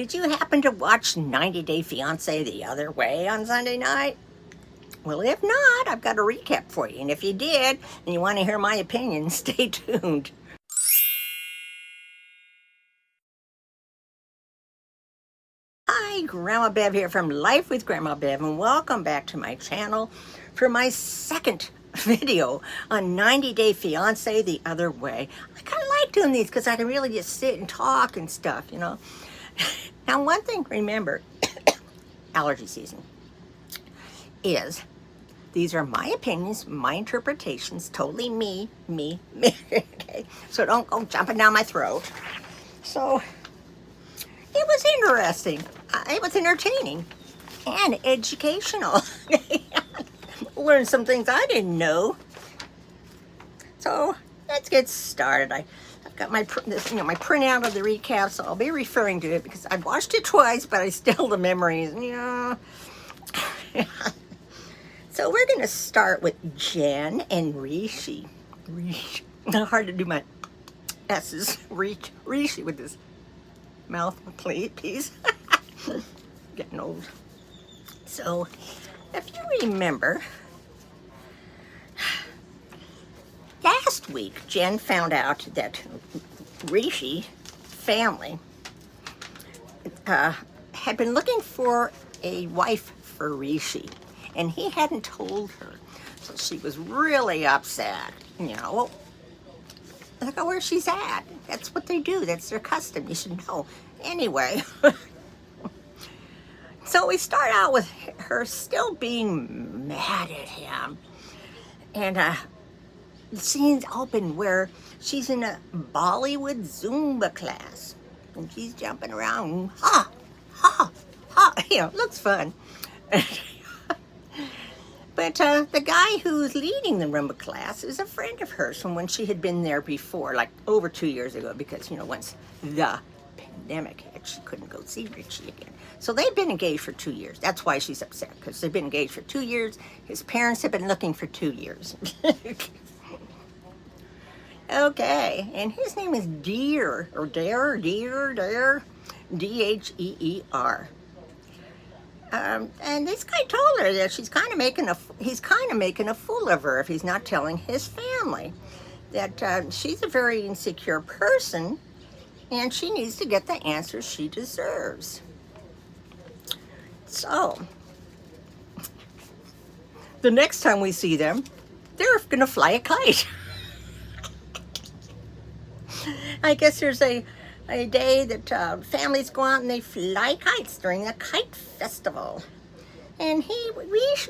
Did you happen to watch 90 Day Fiancé The Other Way on Sunday night? Well, if not, I've got a recap for you. And if you did, and you want to hear my opinion, stay tuned. Hi, Grandma Bev here from Life with Grandma Bev, and welcome back to my channel for my second video on 90 Day Fiancé The Other Way. I kind of like doing these because I can really just sit and talk and stuff, you know. Now, one thing, remember, allergy season is, these are my opinions, my interpretations, totally me, okay? So don't go jumping down my throat. So, it was interesting. It was entertaining and educational. Learned some things I didn't know. So, let's get started. I've got my my printout of the recap, so I'll be referring to it because I've watched it twice, but I still the memories. Yeah. So we're going to start with Jen and Rishi. Hard to do my S's. Rishi with this mouth piece. Getting old. So, if you remember, last week Jen found out that Rishi family had been looking for a wife for Rishi, and he hadn't told her. So she was really upset. You know, well, look at where she's at. That's what they do. That's their custom. You should know. Anyway, so we start out with her still being mad at him. And the scene's open where she's in a Bollywood Zumba class. And she's jumping around. Ha! Ha! Ha! You know, looks fun. But the guy who's leading the Rumba class is a friend of hers from when she had been there before, like over 2 years ago, because, you know, once the pandemic hit, she couldn't go see Richie again. So they've been engaged for 2 years. That's why she's upset, because they've been engaged for 2 years. His parents have been looking for 2 years. Okay, and his name is Deer, or Dare, D-H-E-E-R. And this guy told her that he's kind of making a fool of her if he's not telling his family that she's a very insecure person and she needs to get the answers she deserves. So, the next time we see them, they're gonna fly a kite. I guess there's a day that families go out and they fly kites during the kite festival. And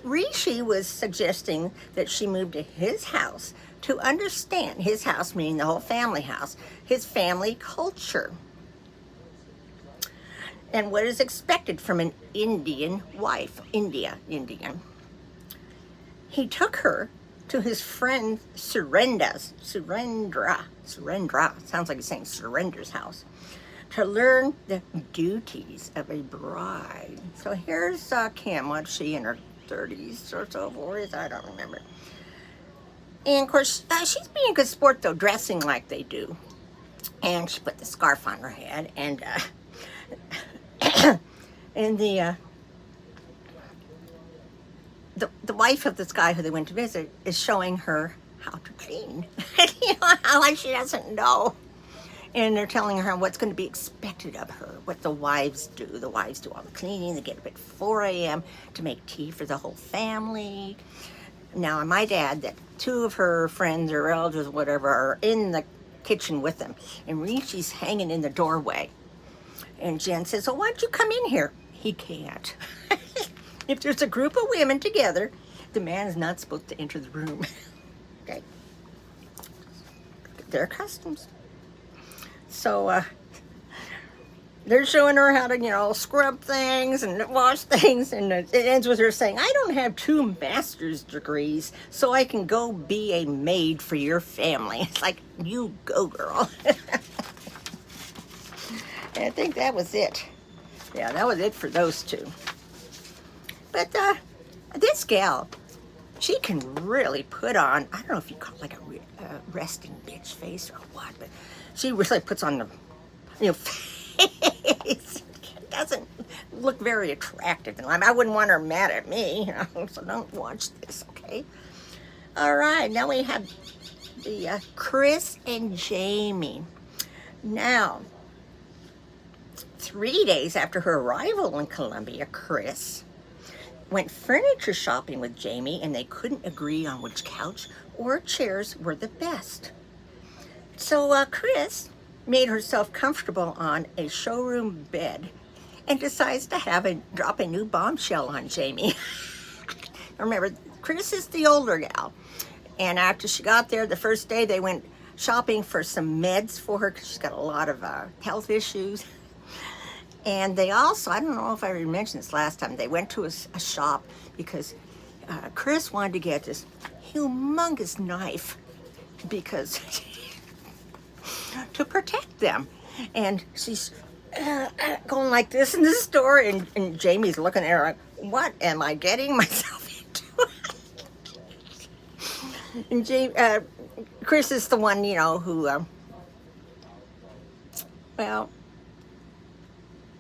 Rishi was suggesting that she move to his house to understand, his house meaning the whole family house, his family culture, and what is expected from an Indian wife, Indian. He took her to his friend Surendra, sounds like he's saying Surendra's house, to learn the duties of a bride. So here's Kim, what's she, in her 30s or so, 40s, I don't remember. And of course, she's being a good sport though, dressing like they do. And she put the scarf on her head, and and the wife of this guy who they went to visit is showing her how to clean. You know, how like she doesn't know. And they're telling her what's going to be expected of her, what the wives do. The wives do all the cleaning. They get up at 4 a.m. to make tea for the whole family. Now, my dad, that 2 of her friends or relatives or whatever are in the kitchen with them. And Rishi's hanging in the doorway. And Jen says, "Oh, why don't you come in here?" He can't. If there's a group of women together, the man is not supposed to enter the room. Okay. Their customs. So, they're showing her how to, you know, scrub things and wash things, and it ends with her saying, "I don't have 2 master's degrees, so I can go be a maid for your family." It's like, you go, girl. And I think that was it. Yeah, that was it for those 2. But this gal, she can really put on, I don't know if you call it like a resting bitch face or what, but she really puts on the, you know, face. look very attractive. And I wouldn't want her mad at me, so don't watch this, okay? All right, now we have the Chris and Jamie. Now, 3 days after her arrival in Columbia, Chris went furniture shopping with Jamie, and they couldn't agree on which couch or chairs were the best. So Chris made herself comfortable on a showroom bed and decides to drop a new bombshell on Jamie. Remember, Chris is the older gal, and after she got there the first day, they went shopping for some meds for her because she's got a lot of health issues. And they also, I don't know if I already mentioned this last time, they went to a shop because Chris wanted to get this humongous knife because to protect them. And she's going like this in the store, and Jamie's looking at her like, what am I getting myself into? And Chris is the one, who, well,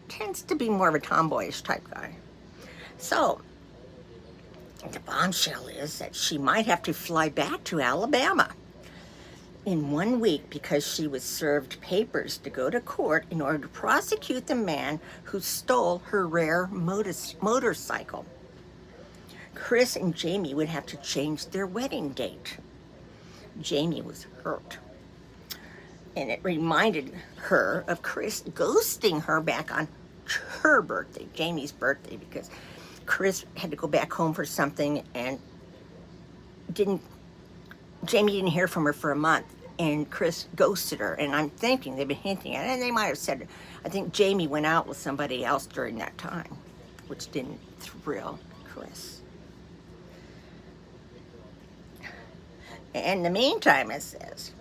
tends to be more of a tomboyish type guy. So, the bombshell is that she might have to fly back to Alabama in 1 week because she was served papers to go to court in order to prosecute the man who stole her rare motorcycle. Chris and Jamie would have to change their wedding date. Jamie was hurt, and it reminded her of Chris ghosting her back on her birthday, Jamie's birthday, because Chris had to go back home for something and Jamie didn't hear from her for a month, and Chris ghosted her. And I'm thinking they've been hinting at it, and they might have said, I think Jamie went out with somebody else during that time, which didn't thrill Chris. In the meantime, it says,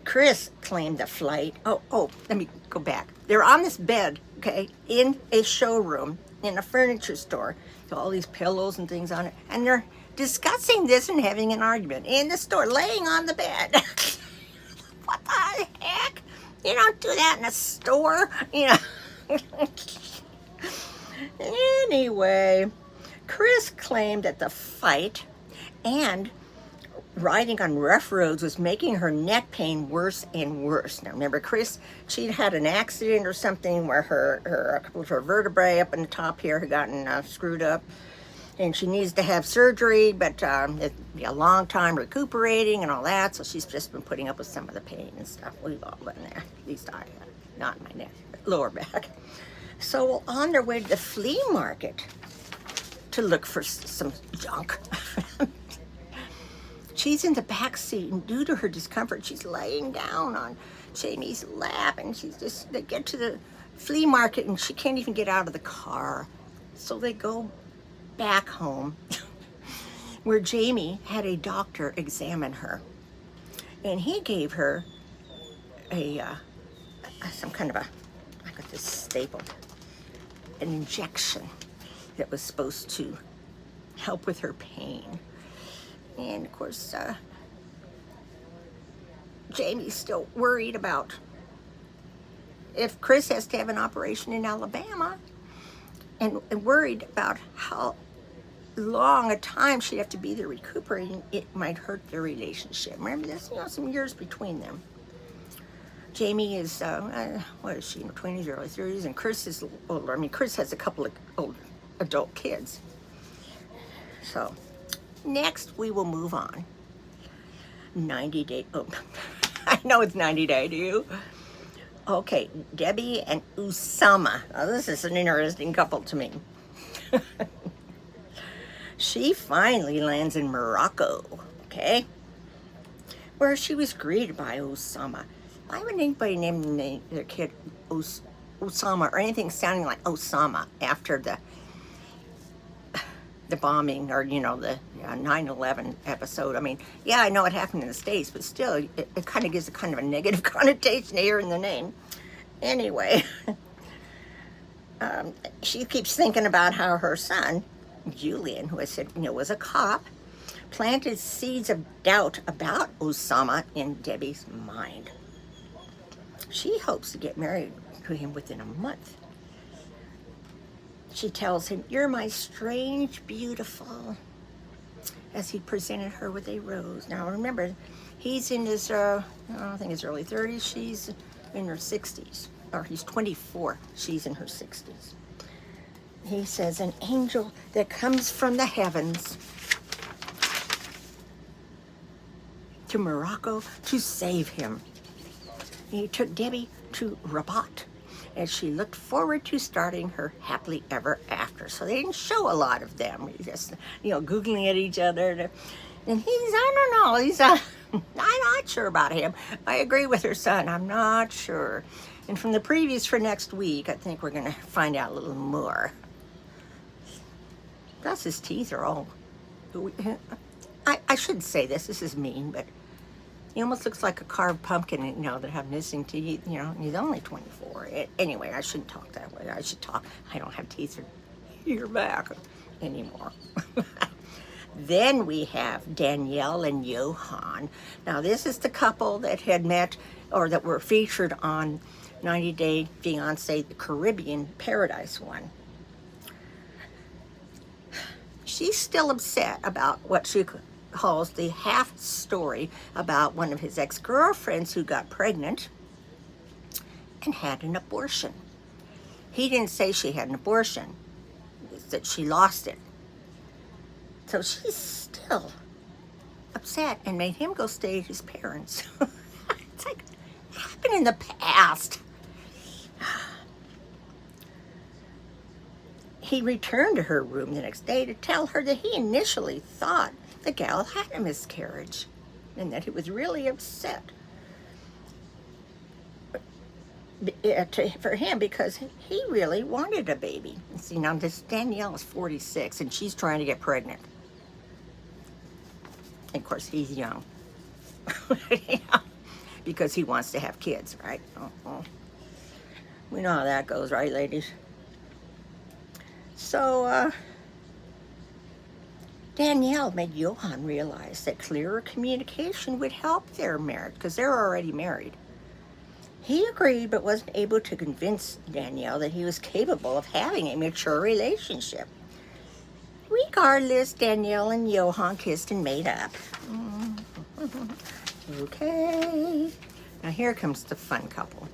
Chris claimed the flight. Oh, let me go back. They're on this bed, okay, in a showroom, in a furniture store, with all these pillows and things on it, and they're discussing this and having an argument in the store, laying on the bed. What the heck? You don't do that in a store, Anyway, Chris claimed that the fight and riding on rough roads was making her neck pain worse and worse. Now remember, Chris, she'd had an accident or something where a couple of her vertebrae up in the top here had gotten screwed up, and she needs to have surgery, but it'd be a long time recuperating and all that, so she's just been putting up with some of the pain and stuff. We've all been there. At least I have. Not in my neck, lower back. So on their way to the flea market to look for some junk, she's in the back seat, and due to her discomfort, she's laying down on Jamie's lap, and they get to the flea market, and she can't even get out of the car. So they go back home where Jamie had a doctor examine her, and he gave her some kind of I got this stapled, an injection that was supposed to help with her pain. And of course, Jamie's still worried about if Chris has to have an operation in Alabama, and worried about how long a time she'd have to be there recuperating. It might hurt their relationship. Remember, there's some years between them. Jamie is, what is she, in her 20s, early 30s, and Chris is older. I mean, Chris has a couple of old adult kids. So, next we will move on. 90 Day, I know it's 90 Day, do you? Okay, Debbie and Usama. Now, this is an interesting couple to me. She finally lands in Morocco, okay? Where she was greeted by Usama. Why would anybody name their kid Osama or anything sounding like Osama after the bombing or, the 9/11 episode? I mean, yeah, I know it happened in the States, but still, it kind of gives a kind of a negative connotation here in the name. Anyway, she keeps thinking about how her son, Julian, who I said, was a cop, planted seeds of doubt about Osama in Debbie's mind. She hopes to get married to him within a month. she tells him, "You're my strange beautiful," as he presented her with a rose. Now remember, he's in his, I think his early 30s, she's in her 60s. Or he's 24, she's in her 60s. He says, "An angel that comes from the heavens to Morocco to save him." He took Debbie to Rabat as she looked forward to starting her happily ever after. So they didn't show a lot of them. Just, Googling at each other. And I don't know, I'm not sure about him. I agree with her son, I'm not sure. And from the previews for next week, I think we're going to find out a little more. Plus his teeth are all... I shouldn't say this is mean, but he almost looks like a carved pumpkin, that have missing teeth, he's only 24. Anyway, I shouldn't talk that way. I don't have teeth in your back anymore. Then we have Danielle and Johan. Now this is the couple that had met, or that were featured on 90 Day Fiancé, the Caribbean Paradise one. She's still upset about what she calls the half story about one of his ex-girlfriends who got pregnant and had an abortion. He didn't say she had an abortion, it's that she lost it. So she's still upset and made him go stay at his parents'. It's like, it happened in the past. He returned to her room the next day to tell her that he initially thought the gal had a miscarriage and that he was really upset for him because he really wanted a baby. See, now this Danielle is 46 and she's trying to get pregnant. And of course, he's young. Because he wants to have kids, right? We know how that goes, right, ladies? So, Danielle made Johan realize that clearer communication would help their marriage, because they're already married. He agreed, but wasn't able to convince Danielle that he was capable of having a mature relationship. Regardless, Danielle and Johan kissed and made up. Okay. Now here comes the fun couple.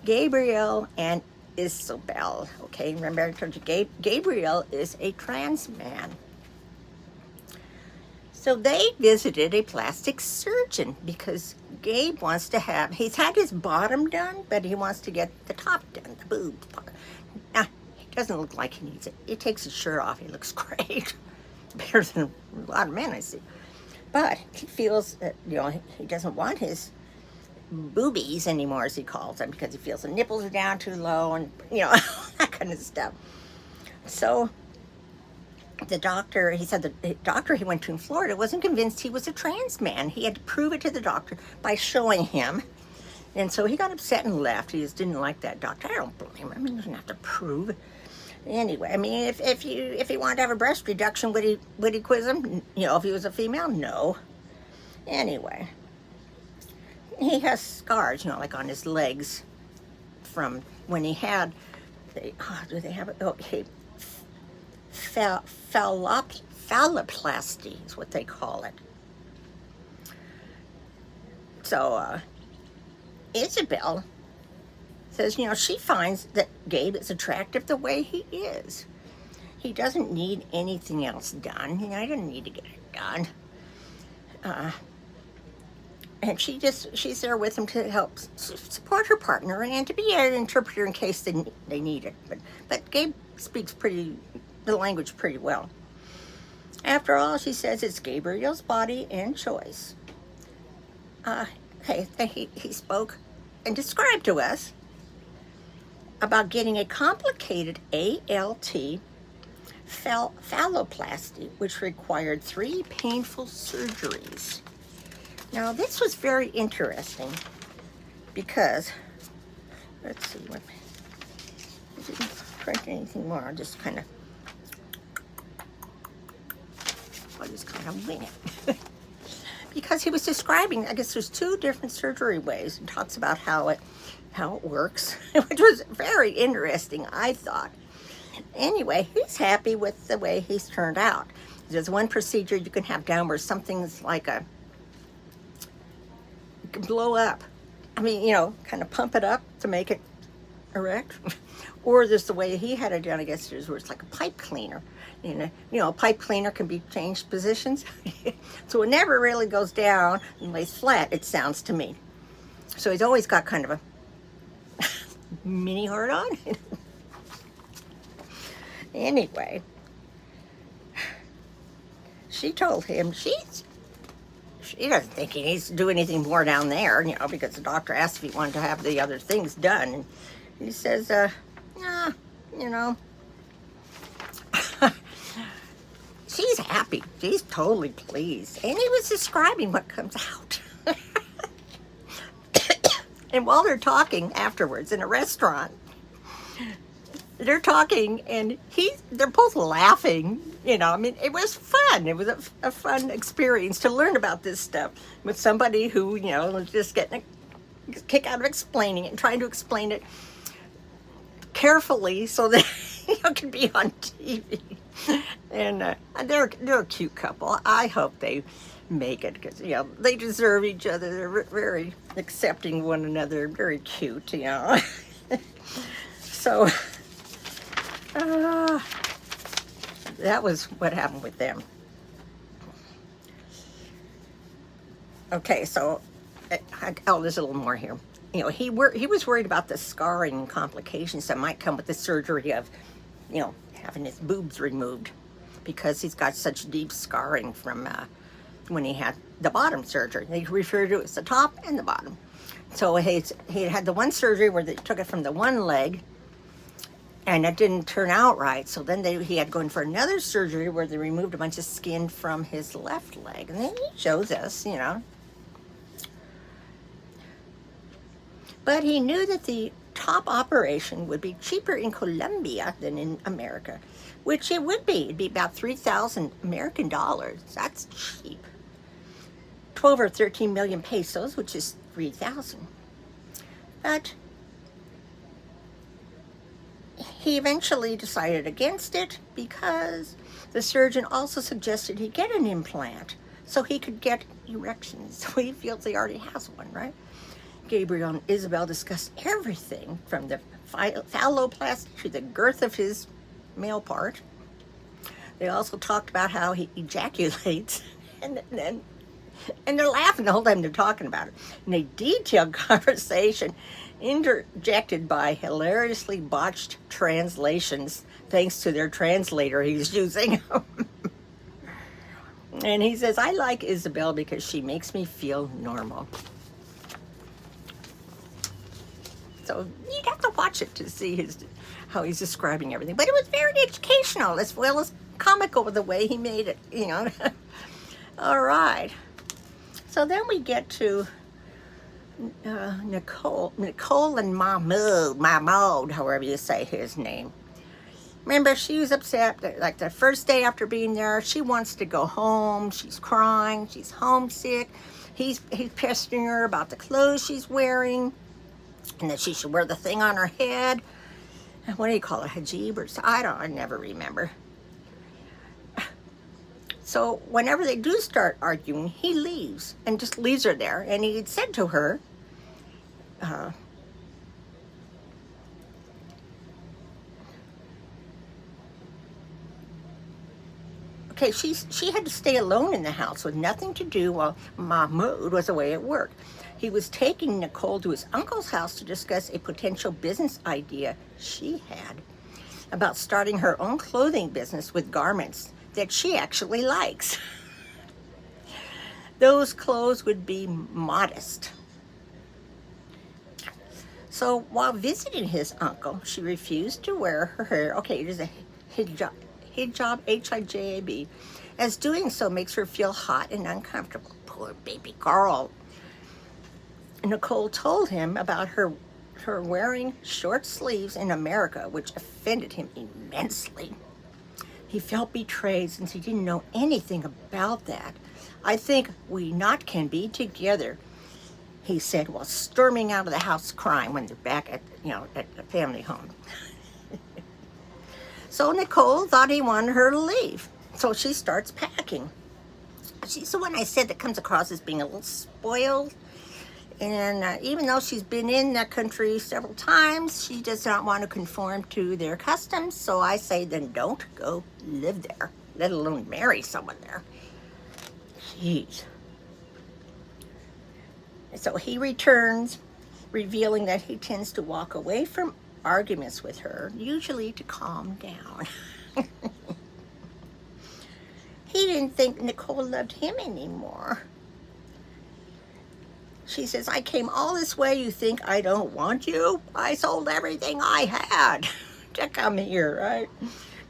Gabriel and Isabel. Okay, remember I told you Gabriel is a trans man. So they visited a plastic surgeon because Gabe wants to have, he's had his bottom done, but he wants to get the top done, the boob part. Now, he doesn't look like he needs it. He takes his shirt off, he looks great. Better than a lot of men I see. But he feels that, he doesn't want his boobies anymore, as he calls them, because he feels the nipples are down too low and, that kind of stuff. So the doctor, he said the doctor he went to in Florida wasn't convinced he was a trans man. He had to prove it to the doctor by showing him. And so he got upset and left. He just didn't like that doctor. I don't blame him. I mean, he doesn't have to prove. Anyway, I mean, if he wanted to have a breast reduction, would he quiz him? If he was a female? No. Anyway, he has scars, like on his legs from when he had, do they have it? Okay, phalloplasty is what they call it. So, Isabel says, she finds that Gabe is attractive the way he is. He doesn't need anything else done. He doesn't need to get it done. And she's there with him to help support her partner and to be an interpreter in case they need it. But Gabe speaks the language pretty well. After all, she says it's Gabriel's body and choice. He spoke and described to us about getting a complicated ALT phalloplasty, which required 3 painful surgeries. Now, this was very interesting because, let's see, I didn't print anything more. I'll just kind of wing it. Because he was describing, I guess there's 2 different surgery ways, and talks about how how it works, which was very interesting, I thought. Anyway, he's happy with the way he's turned out. There's one procedure you can have done where something's like you can blow up. I mean, kind of pump it up to make it erect. Or there's the way he had it done, I guess, where it's like a pipe cleaner. A pipe cleaner can be changed positions. So it never really goes down and lays flat, it sounds to me. So he's always got kind of a mini heart on. Anyway, she told him she doesn't think he needs to do anything more down there, because the doctor asked if he wanted to have the other things done. And he says, nah, she's happy. She's totally pleased. And he was describing what comes out. And while they're talking afterwards in a restaurant, they're talking and they're both laughing. It was fun. It was a fun experience to learn about this stuff with somebody who, was just getting a kick out of explaining it and trying to explain it carefully so that it can be on TV. And they're a cute couple. I hope they make it because, they deserve each other. They're very accepting one another, very cute, So, that was what happened with them. Okay, so, there's a little more here. He was worried about the scarring and complications that might come with the surgery of, having his boobs removed, because he's got such deep scarring from when he had the bottom surgery. They refer to it as the top and the bottom. So he had the one surgery where they took it from the one leg, and it didn't turn out right. So then he had to go in for another surgery where they removed a bunch of skin from his left leg. And then he shows us, But he knew that the top operation would be cheaper in Colombia than in America, which it would be. It'd be about 3,000 American dollars. That's cheap. 12 or 13 million pesos, which is 3,000. But he eventually decided against it because the surgeon also suggested he get an implant so he could get erections. So he feels he already has one, right? Gabriel and Isabel discussed everything from the phalloplasty to the girth of his male part. They also talked about how he ejaculates, and they're laughing the whole time they're talking about it. In a detailed conversation interjected by hilariously botched translations, thanks to their translator he was using. And he says, I like Isabel because she makes me feel normal. So you'd have to watch it to see how he's describing everything. But it was very educational as well as comical with the way he made it, All right. So then we get to Nicole and Mahmoud, however you say his name. Remember, she was upset that, like, the first day after being there, she wants to go home. She's crying. She's homesick. He's pestering her about the clothes she's wearing, and that she should wear the thing on her head. What do you call it, hijab or so? I never remember. So whenever they do start arguing, he leaves and just leaves her there. And he had said to her, okay, she had to stay alone in the house with nothing to do while Mahmoud was away at work. He was taking Nicole to his uncle's house to discuss a potential business idea she had about starting her own clothing business with garments that she actually likes. Those clothes would be modest. So while visiting his uncle, she refused to wear her hair. Okay, it is a hijab, H-I-J-A-B, as doing so makes her feel hot and uncomfortable. Poor baby girl. Nicole told him about her wearing short sleeves in America, which offended him immensely. He felt betrayed since he didn't know anything about that. I think we not can be together. he said, while storming out of the house crying when they're back at, at the family home. So Nicole thought he wanted her to leave. So she starts packing. She's the one I said that comes across as being a little spoiled. And even though she's been in that country several times, she does not want to conform to their customs. So I say, then don't go live there, let alone marry someone there. Jeez. So he returns, revealing that he tends to walk away from arguments with her, usually to calm down. He didn't think Nicole loved him anymore. She says, I came all this way, you think I don't want you? I sold everything I had to come here, right?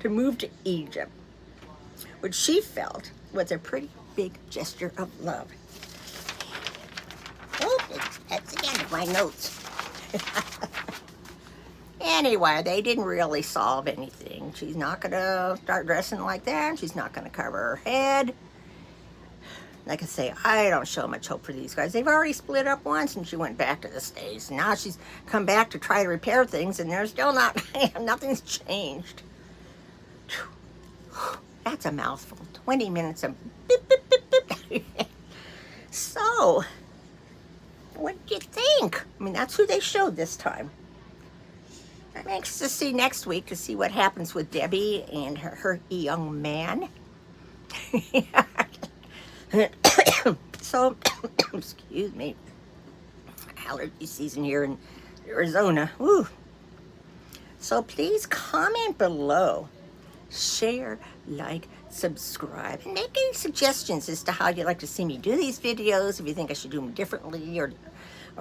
To move to Egypt, which she felt was a pretty big gesture of love. Oh, that's the end of my notes. Anyway, they didn't really solve anything. She's not going to start dressing like that. She's not going to cover her head. Like I say, I don't show much hope for these guys. They've already split up once, and she went back to the States. Now she's come back to try to repair things, and they're still not, nothing's changed. That's a mouthful. 20 minutes of beep, beep, beep, beep. So, what do you think? I mean, that's who they showed this time. I'm anxious to see next week to see what happens with Debbie and her young man. So, excuse me, allergy season here in Arizona. Woo. So please comment below, share, like, subscribe, and make any suggestions as to how you'd like to see me do these videos, if you think I should do them differently, or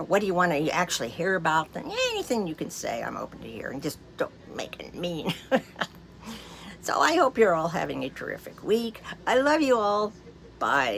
what do you want to actually hear about. Then anything you can say, I'm open to hearing. Just don't make it mean. So I hope you're all having a terrific week. I love you all. Bye.